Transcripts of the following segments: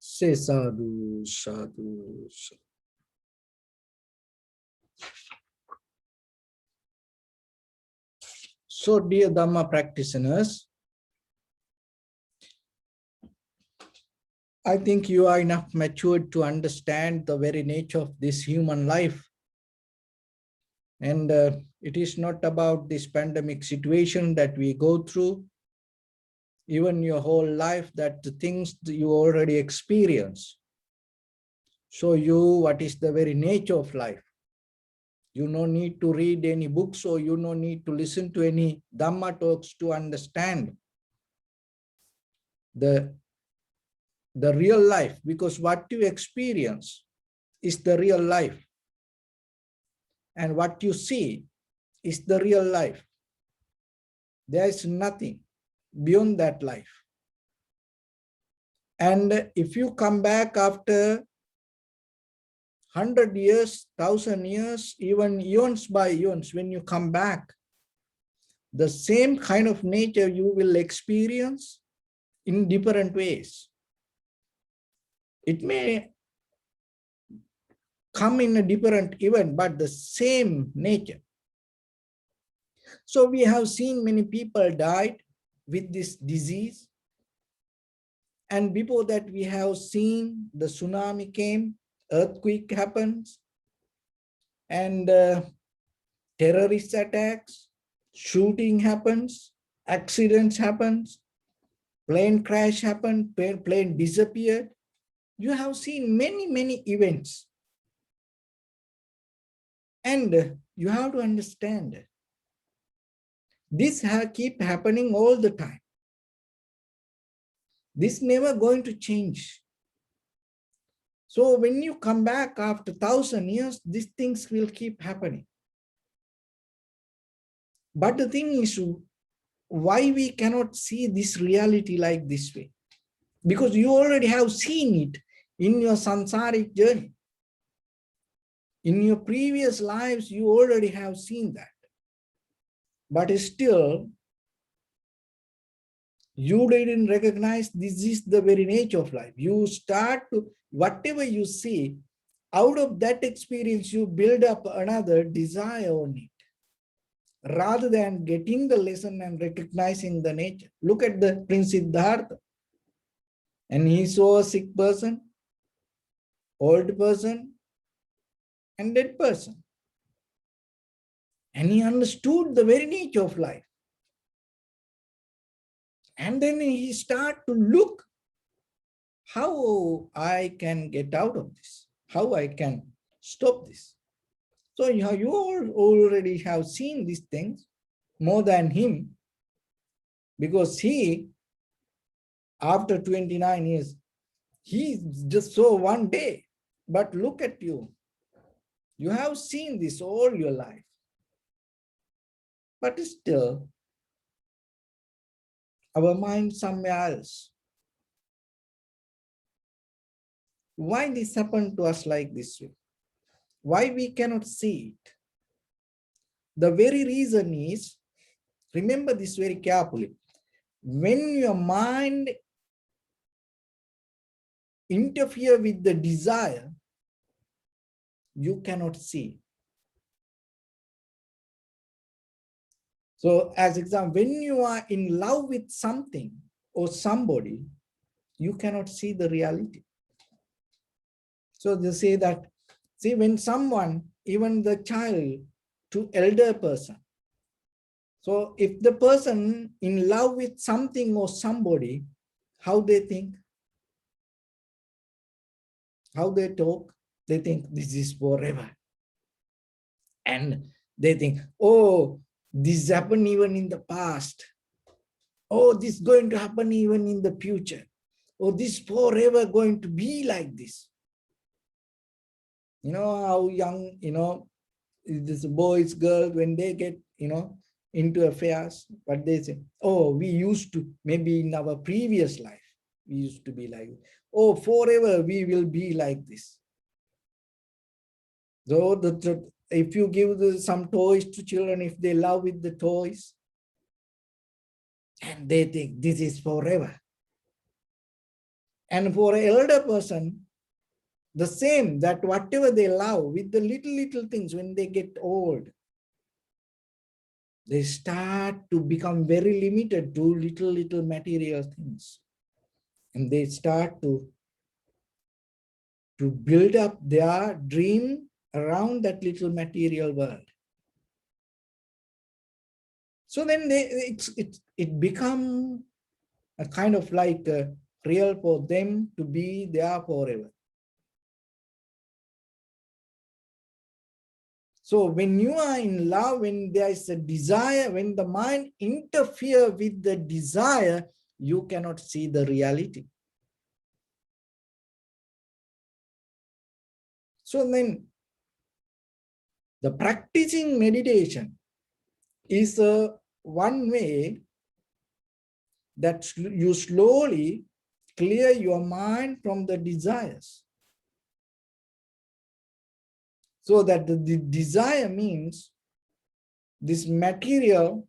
Say sadhu, sadhu, sadhu. So, dear Dharma practitioners, I think you are enough matured to understand the very nature of this human life. And it is not about this pandemic situation that we go through, even your whole life, that the things that you already experience show you what is the very nature of life. You no need to read any books, or you no need to listen to any Dhamma talks to understand the real life, because what you experience is the real life, and what you see is the real life. There is nothing beyond that life. And if you come back after 100 years, 1,000 years, even eons by eons, when you come back, the same kind of nature you will experience in different ways. It may come in a different event, but the same nature. So we have seen many people died with this disease. And before that, we have seen the tsunami came, earthquake happens, and terrorist attacks, shooting happens, accidents happens, plane crash happened, plane disappeared. You have seen many, many events. And you have to understand, this keep happening all the time. This never going to change. So when you come back after 1,000 years, these things will keep happening. But the thing is, why we cannot see this reality like this way? Because you already have seen it in your samsaric journey. In your previous lives, you already have seen that. But still, you didn't recognize this is the very nature of life. You start to, whatever you see, out of that experience, you build up another desire on it, rather than getting the lesson and recognizing the nature. Look at the Prince Siddhartha. And he saw a sick person, old person, and dead person. And he understood the very nature of life. And then he started to look how I can get out of this, how I can stop this. So you already have seen these things more than him, because he, after 29 years, he just saw one day. But look at you. You have seen this all your life. But still, our mind somewhere else. Why this happened to us like this way? Why we cannot see it? The very reason is, remember this very carefully. When your mind interferes with the desire, you cannot see. So as example, when you are in love with something or somebody, you cannot see the reality. So they say that, see, when someone, even the child to elder person, so if the person in love with something or somebody, how they think, how they talk, they think this is forever. And they think, oh, this happened even in the past. Oh, this is going to happen even in the future. Oh, this forever going to be like this. You know how young, this boys, girls, when they get, into affairs, but they say, oh, we used to, maybe in our previous life, we used to be like, oh, forever we will be like this. So if you give some toys to children, if they love with the toys, and they think this is forever. And for an elder person, the same, that whatever they love with the little things, when they get old, they start to become very limited to little material things. And they start to build up their dream around that little material world. So then it become a kind of like real for them to be there forever. So when you are in love, when there is a desire, when the mind interferes with the desire, you cannot see the reality. So then the practicing meditation is one way that you slowly clear your mind from the desires. So that the desire means this material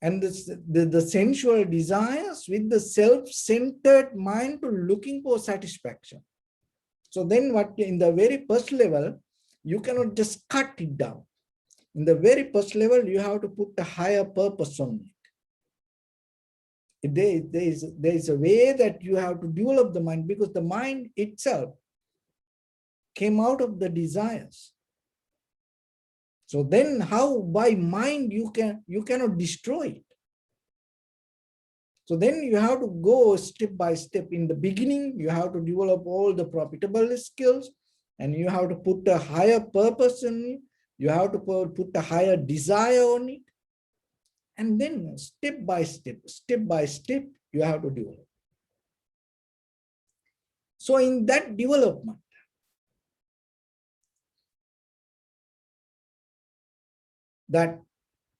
and the sensual desires with the self-centered mind to looking for satisfaction. So then what in the very first level, you cannot just cut it down. In the very first level, you have to put a higher purpose on it. There is a way that you have to develop the mind, because the mind itself came out of the desires. So then how by mind you cannot destroy it. So then you have to go step by step. In the beginning, you have to develop all the profitable skills, and you have to put a higher purpose in it. You have to put a higher desire on it. And then step by step, you have to develop. So in that development, that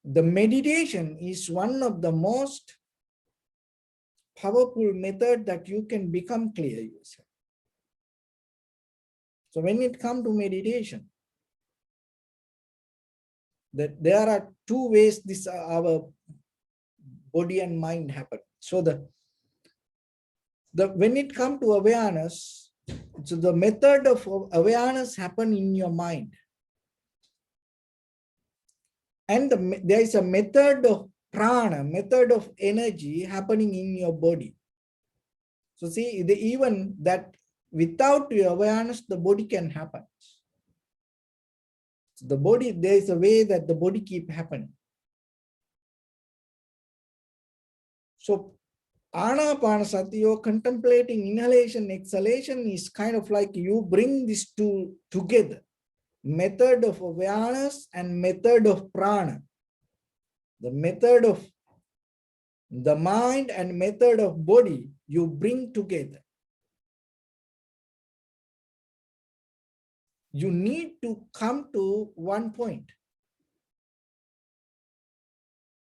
the meditation is one of the most powerful method that you can become clear yourself. So when it comes to meditation, that there are two ways this our body and mind happen. So when it comes to awareness, so the method of awareness happen in your mind. And there is a method of prana, method of energy happening in your body. So see, even that without your awareness, the body can happen. So the body, there is a way that the body keep happening. So anapanasati, you're contemplating inhalation, exhalation is kind of like you bring these two together. Method of awareness and method of prana. The method of the mind and method of body, you bring together. You need to come to one point.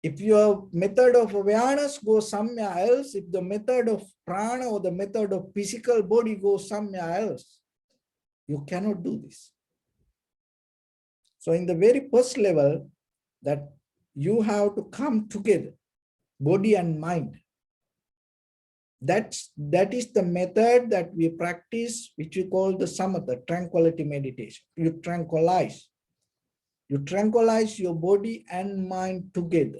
If your method of awareness goes somewhere else, if the method of prana or the method of physical body goes somewhere else, you cannot do this. So in the very first level, that you have to come together, body and mind. That is the method that we practice, which we call the samatha, tranquility meditation. You tranquilize your body and mind together.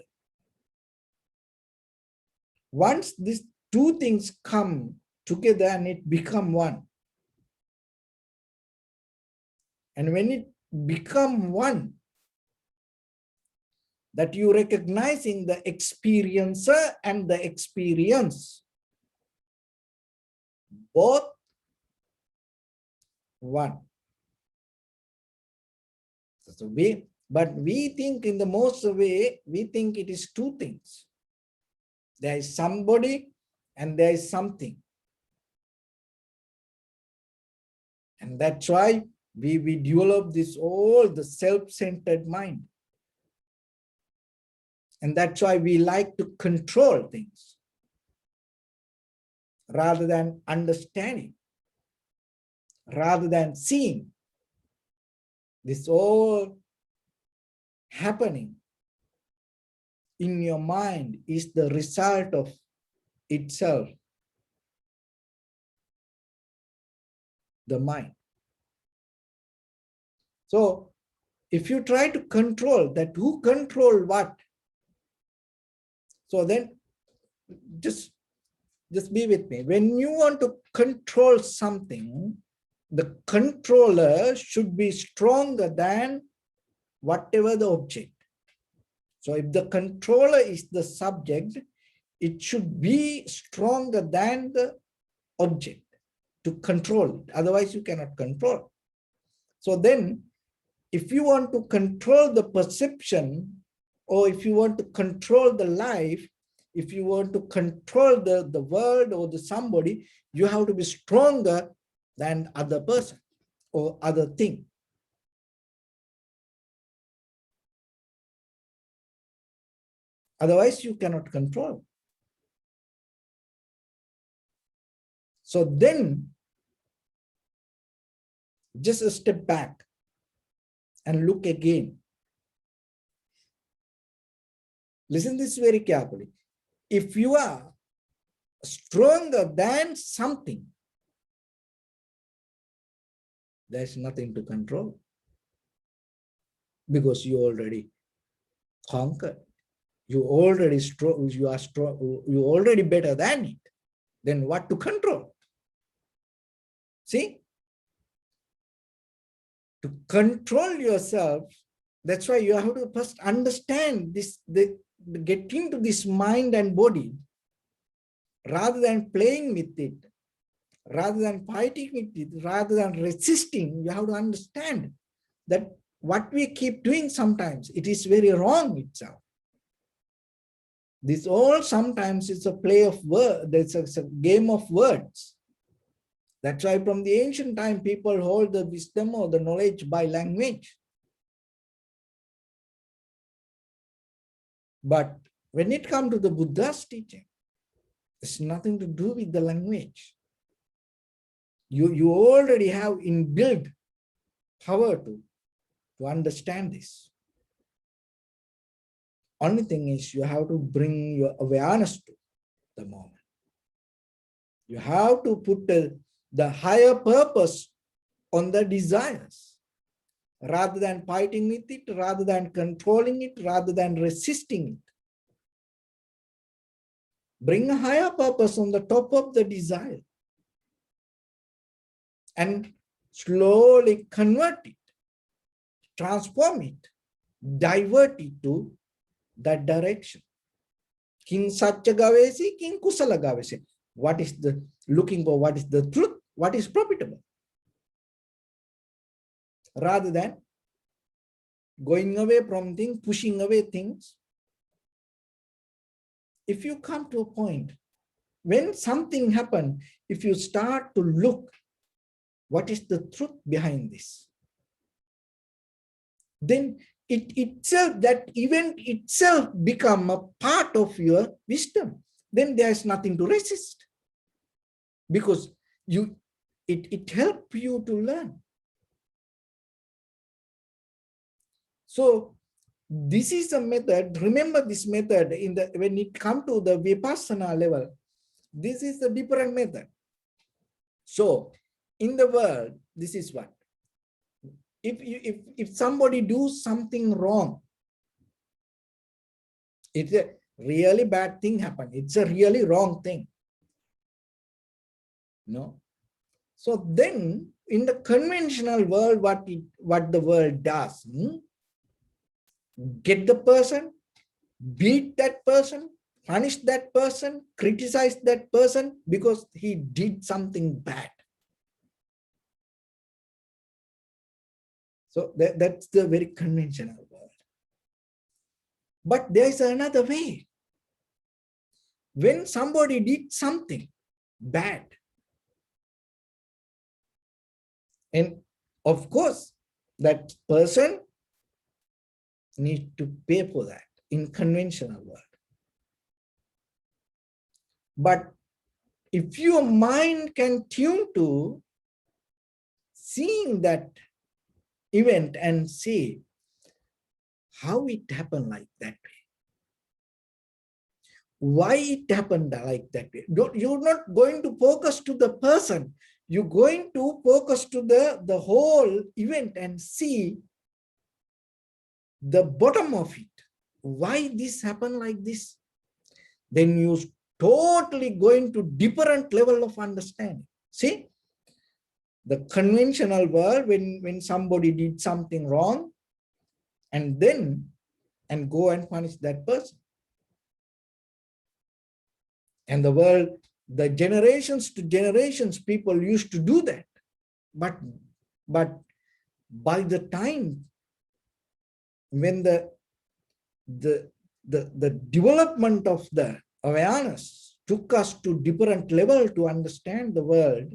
Once these two things come together and it become one, and when it become one, that you recognizing the experiencer and the experience, both one. So we think in the most way, we think it is two things. There is somebody and there is something. And that's why we develop this all the self-centered mind. And that's why we like to control things rather than understanding, rather than seeing. This all happening in your mind is the result of itself the mind. So if you try to control that, who control what? So then just be with me. When you want to control something, the controller should be stronger than whatever the object. So if the controller is the subject, it should be stronger than the object to control it. Otherwise, you cannot control. So then, if you want to control the perception, or if you want to control the life, if you want to control the world or the somebody, you have to be stronger than other person or other thing. Otherwise, you cannot control. So then, just a step back and look again. Listen this very carefully. If you are stronger than something, there's nothing to control because you already conquered. You already strong, you are strong, you already better than it. Then what to control? See? To control yourself, that's why you have to first understand this, get into this mind and body, rather than playing with it, rather than fighting with it, rather than resisting. You have to understand that what we keep doing sometimes, it is very wrong itself. This all sometimes is a play of words, it's a game of words. That's why from the ancient time, people hold the wisdom or the knowledge by language. But when it comes to the Buddha's teaching, it's nothing to do with the language. You already have inbuilt power to understand this. Only thing is you have to bring your awareness to the moment. You have to put the higher purpose on the desires, rather than fighting with it, rather than controlling it, rather than resisting it. Bring a higher purpose on the top of the desire and slowly convert it, transform it, divert it to that direction. King Satya Gavesi, King Kusala Gavesi. What is the looking for? What is the truth? What is profitable? Rather than going away from things, pushing away things. If you come to a point, when something happens, if you start to look, what is the truth behind this? Then it itself, that event itself become a part of your wisdom. Then there is nothing to resist. Because it helps you to learn. So this is a method. Remember this method when it comes to the Vipassana level. This is a different method. So in the world, this is what. If somebody does something wrong, it's a really bad thing happen. It's a really wrong thing. No. So then in the conventional world, what the world does, get the person, beat that person, punish that person, criticize that person because he did something bad. So that's the very conventional world. But there is another way. When somebody did something bad, and of course, that person needs to pay for that in conventional world. But if your mind can tune to seeing that event and see how it happened like that way, why it happened like that way. You're not going to focus to the person. You're going to focus to the whole event and see the bottom of it. Why this happened like this? Then you totally going to different level of understanding. See, the conventional world, when somebody did something wrong, and go and punish that person. And the world, the generations to generations, people used to do that. But by the time when the development of the awareness took us to different level to understand the world,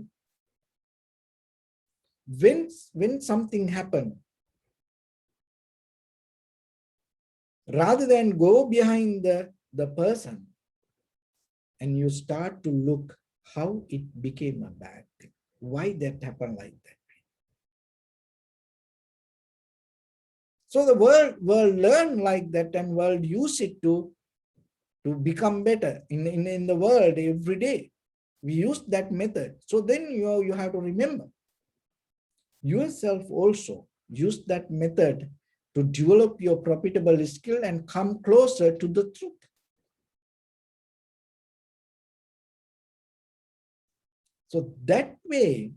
when something happened, rather than go behind the person, and you start to look how it became a bad thing, why that happened like that. So the world learn like that, and world use it to become better in the world every day. We use that method. So then you have to remember yourself also use that method to develop your profitable skill and come closer to the truth. So that way,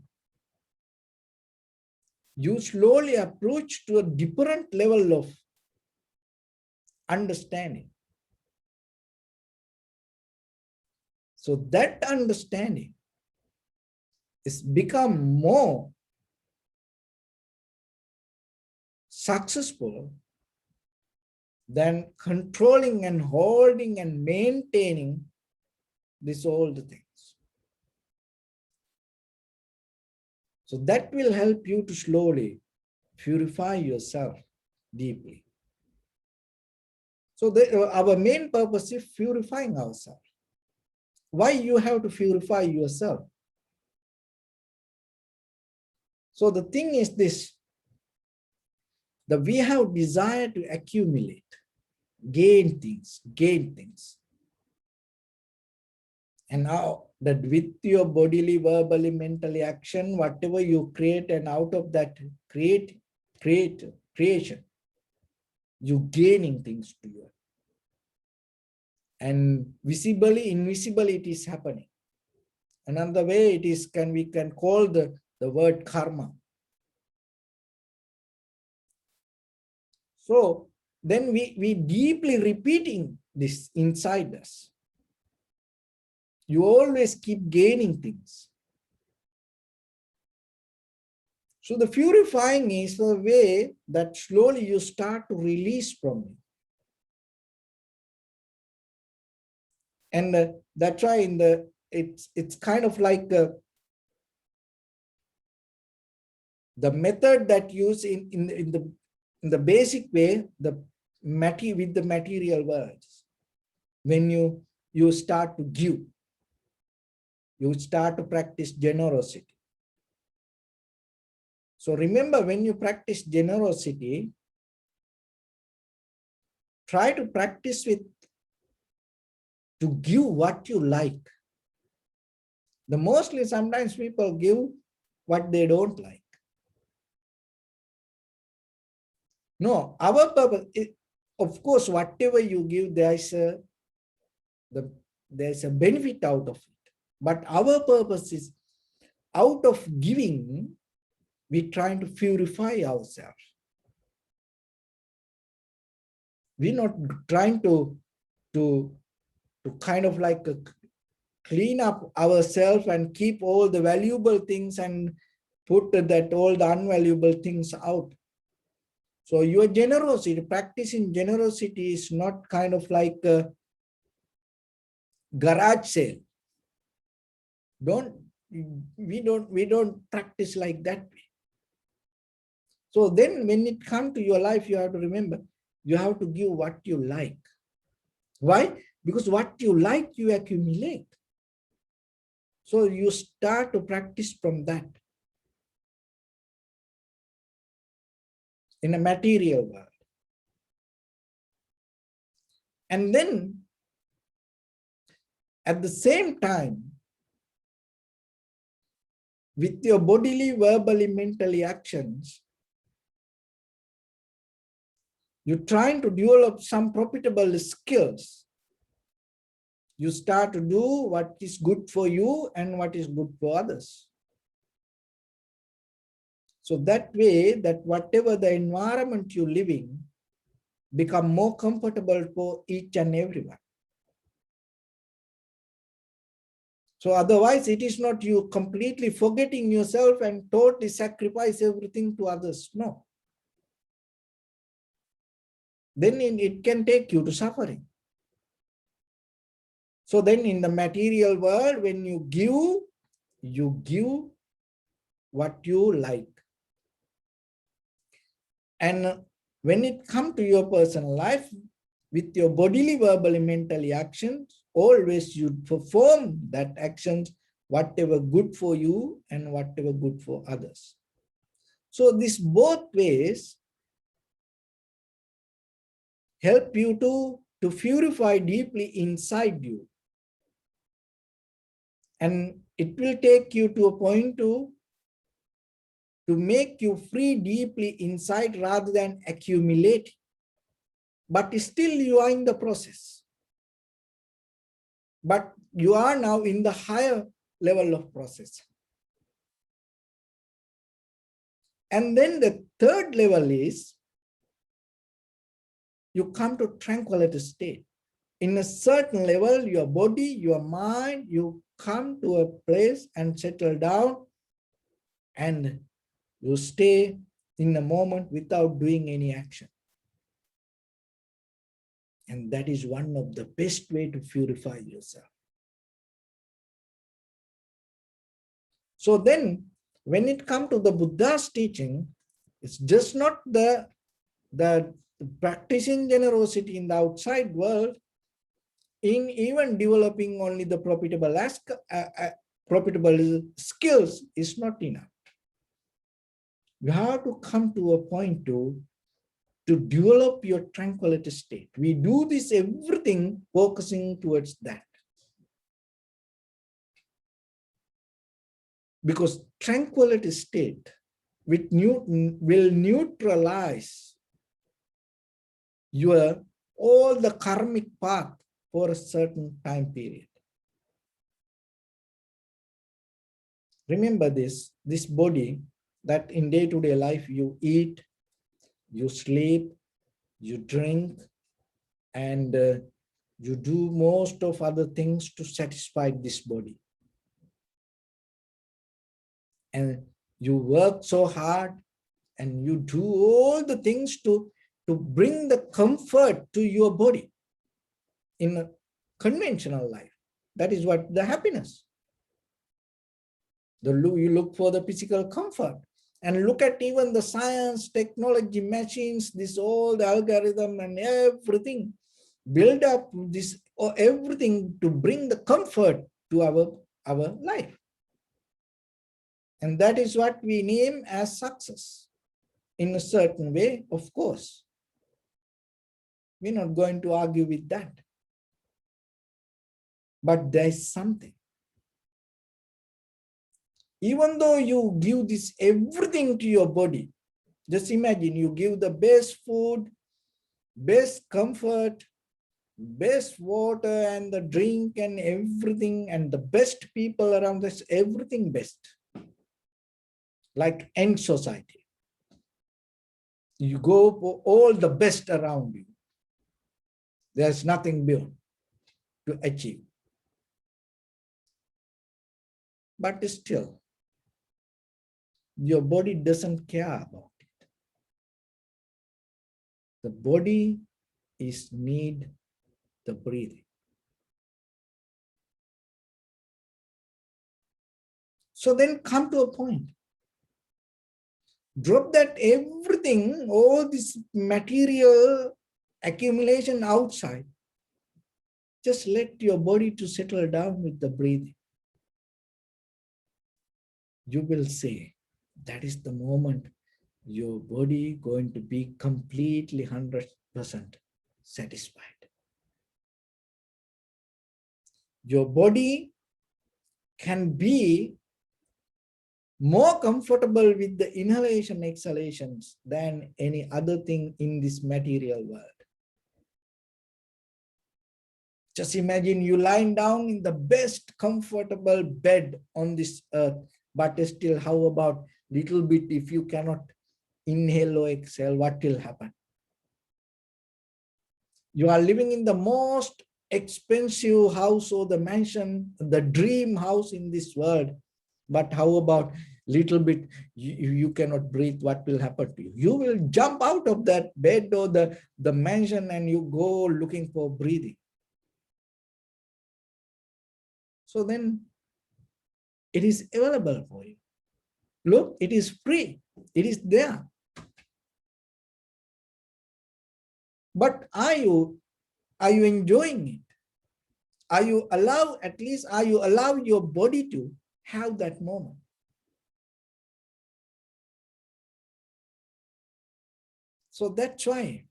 you slowly approach to a different level of understanding. So that understanding is become more successful than controlling and holding and maintaining these old things. So that will help you to slowly purify yourself deeply. So our main purpose is purifying ourselves. Why you have to purify yourself? So the thing is this, that we have desire to accumulate, gain things. And now that with your bodily, verbally, mentally action, whatever you create, and out of that creation, you gaining things to you. And visibly, invisibly, it is happening. Another way it is, we can call the word karma. So then we deeply repeating this inside us. You always keep gaining things. So the purifying is the way that slowly you start to release from it. And that's why it's kind of like the method that used in the basic way, with the material words. When you start to give, you start to practice generosity. So remember, when you practice generosity, try to practice to give what you like. Mostly sometimes people give what they don't like. No, our purpose is, of course, whatever you give, there's a benefit out of it. But our purpose is, out of giving, we're trying to purify ourselves. We're not trying to kind of like clean up ourselves and keep all the valuable things and put that all the unvaluable things out. So your generosity, practicing generosity is not kind of like a garage sale. We don't practice like that way. So then when it comes to your life, you have to remember, you have to give what you like. Why? Because what you like, you accumulate. So you start to practice from that in a material world. And then At the same time, with your bodily, verbally, mentally actions, you're trying to develop some profitable skills. You start to do what is good for you and what is good for others. So that way, that whatever the environment you live in, become more comfortable for each and everyone. So otherwise, it is not you completely forgetting yourself and totally sacrifice everything to others. No. Then it can take you to suffering. So then in the material world, when you give what you like. And when it comes to your personal life, with your bodily, verbally, mentally actions, always you perform that actions, whatever good for you and whatever good for others. So this both ways help you to purify deeply inside you. And it will take you to a point to make you free deeply inside rather than accumulate. But still you are in the process. But you are now in the higher level of process. And then the third level is you come to tranquility state. In a certain level, your body, your mind, you come to a place and settle down and you stay in a moment without doing any action. And that is one of the best way to purify yourself. So then, when it comes to the Buddha's teaching, it's just not the practicing generosity in the outside world, in even developing only the profitable skills is not enough. You have to come to a point to develop your tranquility state. We do this everything focusing towards that. Because tranquility state will neutralize your all the karmic path for a certain time period. Remember this body that in day-to-day life you eat, you sleep, you drink, and you do most of other things to satisfy this body. And you work so hard and you do all the things to bring the comfort to your body in a conventional life. That is what the happiness. You look for the physical comfort. And look at even the science, technology, machines, this all the algorithm and everything. Build up this or everything to bring the comfort to our life. And that is what we name as success. In a certain way, of course. We're not going to argue with that. But there is something. Even though you give this everything to your body, just imagine you give the best food, best comfort, best water and the drink and everything, and the best people around us, everything best. Like end society. You go for all the best around you. There's nothing beyond to achieve. But still, your body doesn't care about it. The body is need the breathing. So then come to a point. Drop that everything, all this material accumulation outside. Just let your body to settle down with the breathing. You will say, that is the moment your body going to be completely 100% satisfied. Your body can be more comfortable with the inhalation exhalations than any other thing in this material world. Just imagine you lying down in the best comfortable bed on this earth, but still, how about little bit if you cannot inhale or exhale, what will happen? You are living in the most expensive house or the mansion, the dream house in this world. But how about little bit, you cannot breathe, what will happen to you? You will jump out of that bed or the mansion and you go looking for breathing. So then it is available for you. Look, it is free. It is there. But are you enjoying it? Are you allow your body to have that moment? So that's why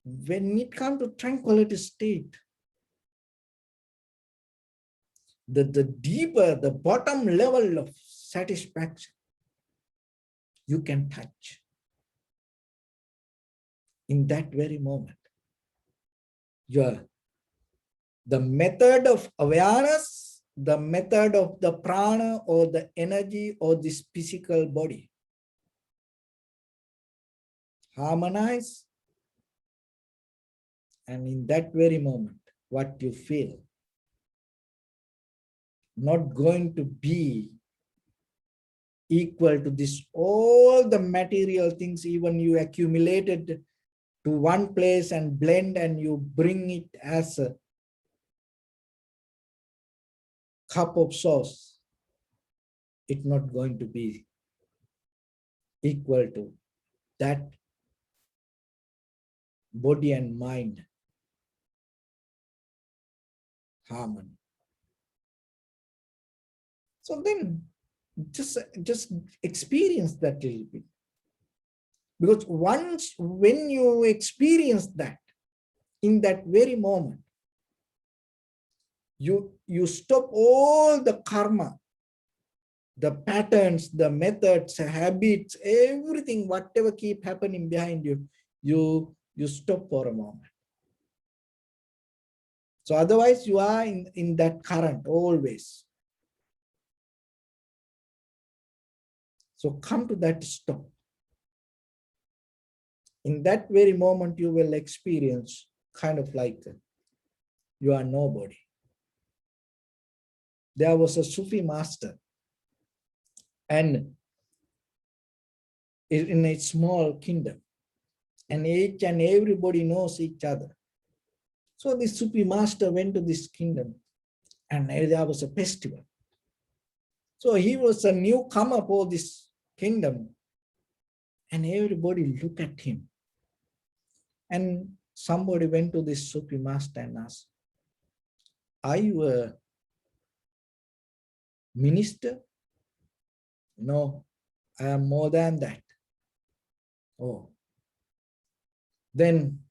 when it comes to tranquility state, the deeper, the bottom level of satisfaction you can touch in that very moment. The method of awareness, the method of the prana or the energy or this physical body harmonize, and in that very moment, what you feel not going to be equal to this, all the material things, even you accumulated to one place and blend and you bring it as a cup of sauce, it's not going to be equal to that body and mind harmony. So then just experience that little bit. Because once when you experience that, in that very moment, you stop all the karma, the patterns, the methods, habits, everything, whatever keep happening behind you, you stop for a moment. So otherwise you are in that current always. So come to that stop. In that very moment, you will experience kind of like you are nobody. There was a Sufi master, and in a small kingdom, and each and everybody knows each other. So this Sufi master went to this kingdom, and there was a festival. So he was a newcomer for this kingdom, and everybody looked at him. And somebody went to this Sufi master and asked, "Are you a minister?" "No, I am more than that." "Oh." Then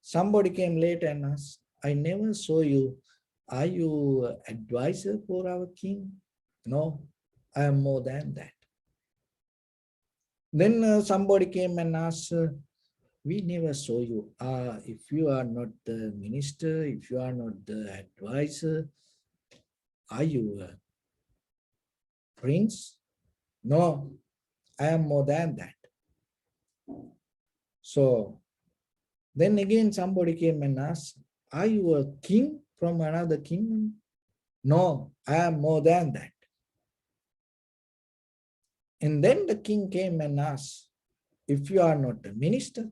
somebody came later and asked, "I never saw you. Are you an advisor for our king?" "No, I am more than that." Then somebody came and asked, "We never saw you. If you are not the minister, if you are not the advisor, are you a prince?" "No, I am more than that." So then again somebody came and asked, "Are you a king from another kingdom?" "No, I am more than that." And then the king came and asked, "If you are not a minister,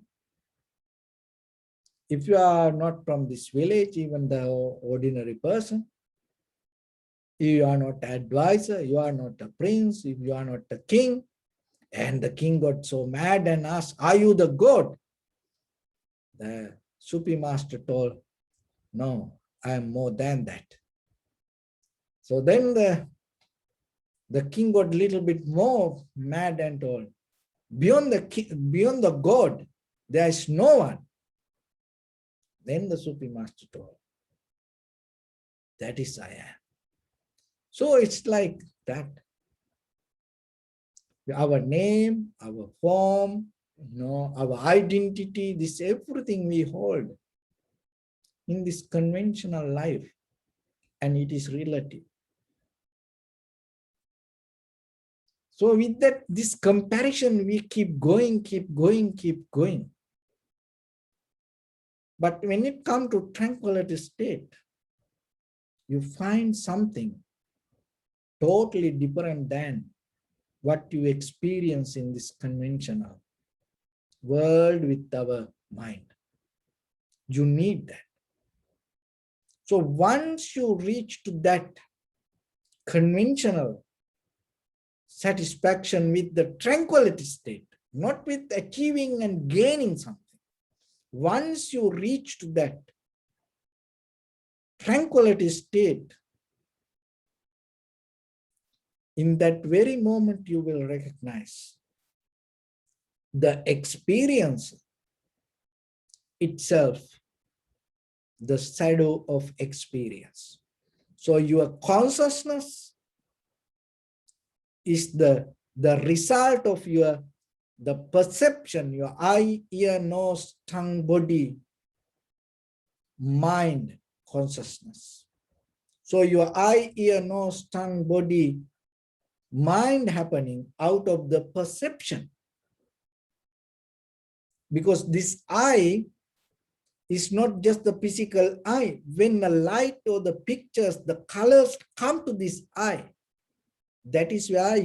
if you are not from this village, even the ordinary person, if you are not an advisor, you are not a prince, if you are not a king," and the king got so mad and asked, "Are you the god?" The Sufi master told, "No, I am more than that." So then the king got a little bit more mad and told, beyond the God, there is no one." Then the Sufi master told, That is I am. So it's like that. Our name, our form, our identity, this everything we hold in this conventional life, and it is relative. So with that, this comparison, we keep going, keep going, keep going. But when it comes to tranquility state, you find something totally different than what you experience in this conventional world with our mind. You need that. So once you reach to that conventional satisfaction with the tranquility state, not with achieving and gaining something. Once you reach to that tranquility state, in that very moment you will recognize the experience itself, the shadow of experience. So your consciousness is the result of the perception, your eye, ear, nose, tongue, body, mind, consciousness. So your eye, ear, nose, tongue, body, mind happening out of the perception. Because this eye is not just the physical eye. When the light or the pictures, the colors come to this eye, that is where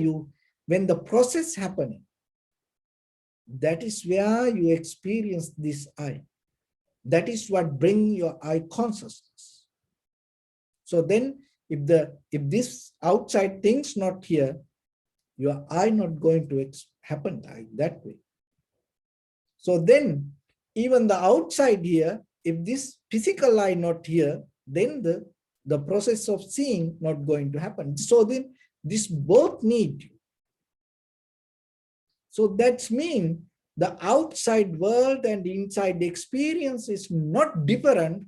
when the process happening, that is where you experience this eye. That is what brings your eye consciousness. So then if this outside things not here, your eye not going to happen like that way. So then even the outside here, if this physical eye not here, then the process of seeing not going to happen. So then this both need you. So that's mean the outside world and inside experience is not different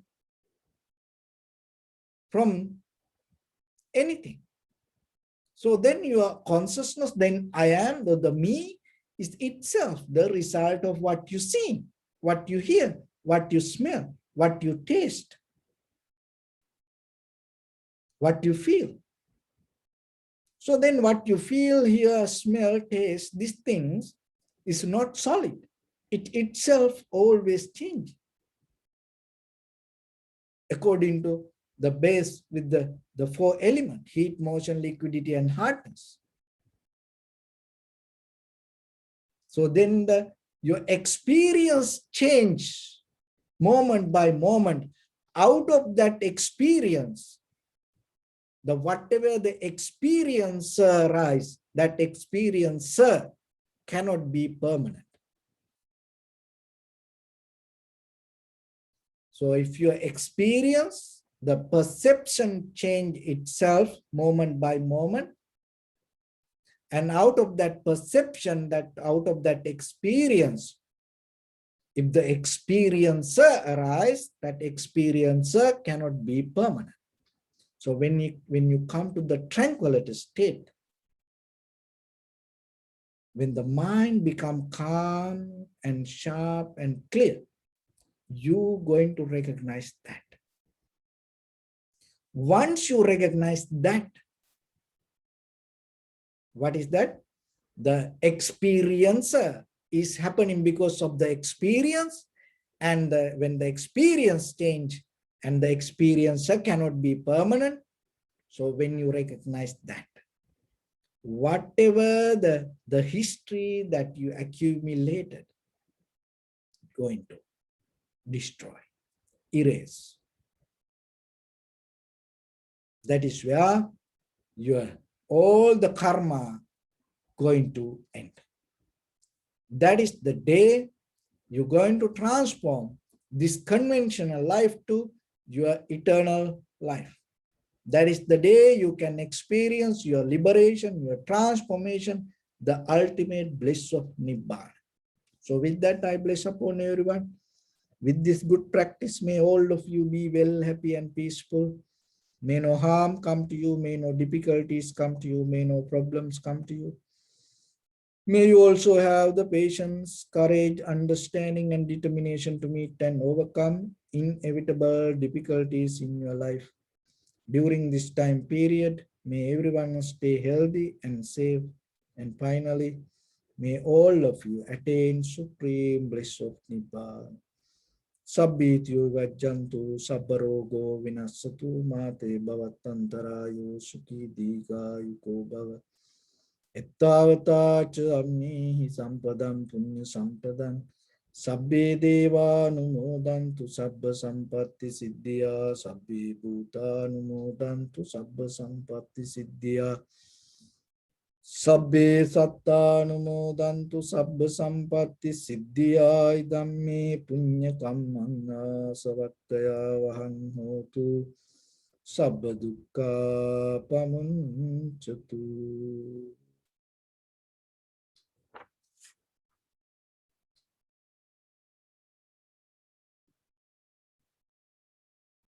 from anything. So then your consciousness, then I am, the me, is itself the result of what you see, what you hear, what you smell, what you taste, what you feel. So then what you feel, hear, smell, taste, these things is not solid. It itself always changes according to the base with the four elements: heat, motion, liquidity, and hardness. So then your experience change moment by moment. Out of that experience, whatever the experiencer rise, that experiencer cannot be permanent. So if you experience, the perception change itself moment by moment, and out of that perception, out of that experience, if the experiencer arise, that experiencer cannot be permanent. So when you come to the tranquility state, when the mind become calm and sharp and clear, you're going to recognize that. Once you recognize that, what is that? The experiencer is happening because of the experience, and when the experience change and the experiencer cannot be permanent, so when you recognize that, whatever the history that you accumulated, going to destroy, erase. That is where all the karma going to end. That is the day you're going to transform this conventional life to your eternal life. That is the day you can experience your liberation, your transformation, the ultimate bliss of Nibbana. So with that, I bless upon everyone. With this good practice, may all of you be well, happy, and peaceful. May no harm come to you, may no difficulties come to you, may no problems come to you. May you also have the patience, courage, understanding, and determination to meet and overcome inevitable difficulties in your life. During this time period, may everyone stay healthy and safe. And finally, may all of you attain supreme bliss of Nibbana. Sabbityo vajjantu sabbarogo vinasatu mate bhavatantarayo sukhi dīghāyuko bhava. Ettavata ca ammihi sampadam punya sampadam. Sabbe devanumodantu sabba sampatti siddhya. Sabbe bhutanumodantu sabba sampatti siddhya. Sabbe sattanumodantu sabba sampatti siddhya. Idamme punya kammanga savattaya vaham hotu. Sabba dukkha pamuncatu.